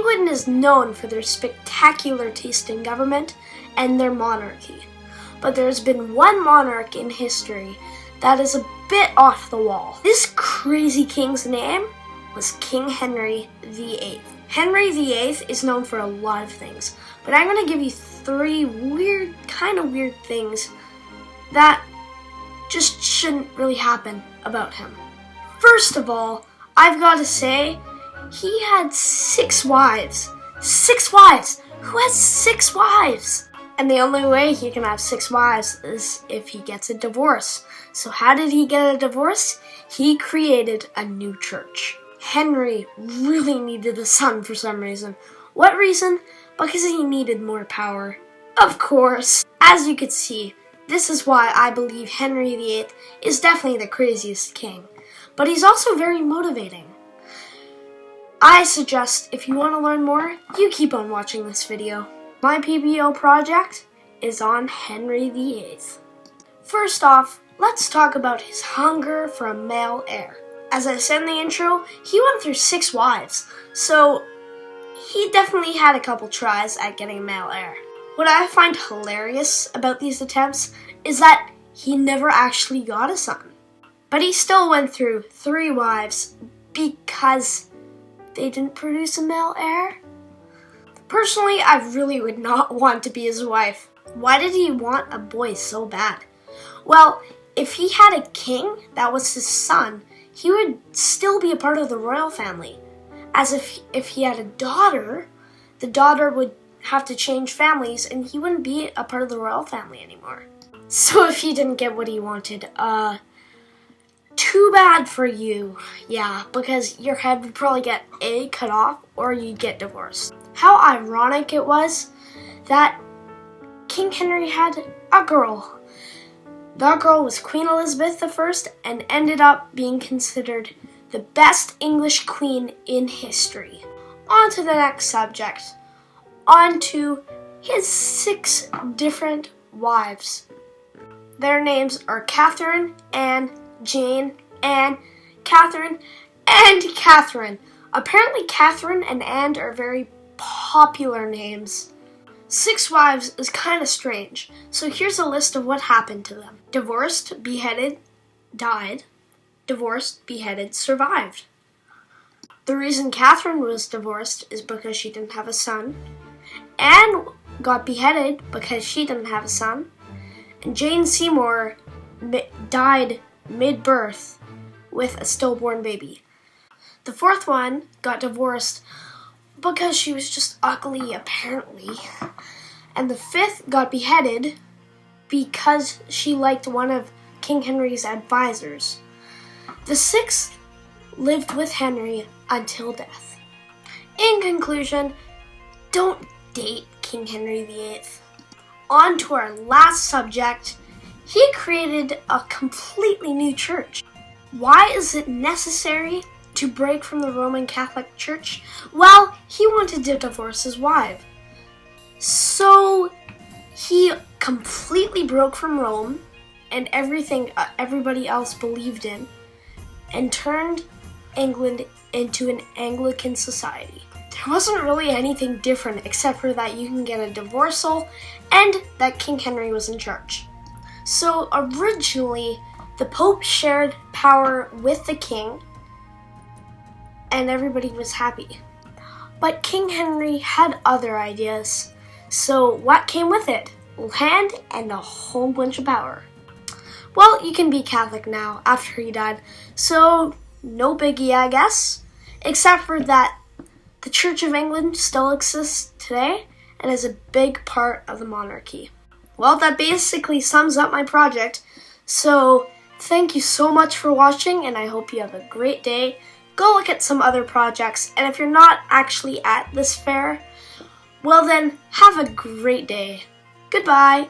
England is known for their spectacular taste in government and their monarchy. But there's been one monarch in history that is a bit off the wall. This crazy king's name was King Henry VIII. Henry VIII is known for a lot of things, but I'm going to give you three kind of weird things that just shouldn't really happen about him. First of all, I've got to say, he had 6 wives. 6 wives! Who has 6 wives? And the only way he can have 6 wives is if he gets a divorce. So how did he get a divorce? He created a new church. Henry really needed a son for some reason. What reason? Because he needed more power. Of course. As you could see, this is why I believe Henry VIII is definitely the craziest king. But he's also very motivating. I suggest if you want to learn more, you keep on watching this video. My PBO project is on Henry VIII. First off, let's talk about his hunger for a male heir. As I said in the intro, he went through 6 wives, so he definitely had a couple tries at getting a male heir. What I find hilarious about these attempts is that he never actually got a son. But he still went through 3 wives because they didn't produce a male heir. Personally, I really would not want to be his wife. Why did he want a boy so bad? Well, if he had a king that was his son, he would still be a part of the royal family. As if he had a daughter, the daughter would have to change families and he wouldn't be a part of the royal family anymore. So if he didn't get what he wanted, too bad for you. Yeah, because your head would probably get A, cut off, or you'd get divorced. How ironic it was that King Henry had a girl. That girl was Queen Elizabeth I and ended up being considered the best English queen in history. On to the next subject. On to his 6 different wives. Their names are Catherine, Anne, Jane, Anne, Catherine, and Catherine. Apparently Catherine and Anne are very popular names. 6 wives is kind of strange, so here's a list of what happened to them. Divorced, beheaded, died. Divorced, beheaded, survived. The reason Catherine was divorced is because she didn't have a son. Anne got beheaded because she didn't have a son. And Jane Seymour died mid-birth with a stillborn baby. The 4th one got divorced because she was just ugly, apparently. And the 5th got beheaded because she liked one of King Henry's advisors. The 6th lived with Henry until death. In conclusion, don't date King Henry VIII. On to our last subject. He created a completely new church. Why is it necessary to break from the Roman Catholic Church? Well, he wanted to divorce his wife. So he completely broke from Rome and everything everybody else believed in and turned England into an Anglican society. There wasn't really anything different except for that you can get a divorceal and that King Henry was in charge. So originally, the Pope shared power with the king and everybody was happy. But King Henry had other ideas. So what came with it? Land and a whole bunch of power. Well, you can be Catholic now after he died, so no biggie, I guess. Except for that the Church of England still exists today and is a big part of the monarchy. Well, that basically sums up my project. So thank you so much for watching and I hope you have a great day. Go look at some other projects, and if you're not actually at this fair, well then, have a great day. Goodbye.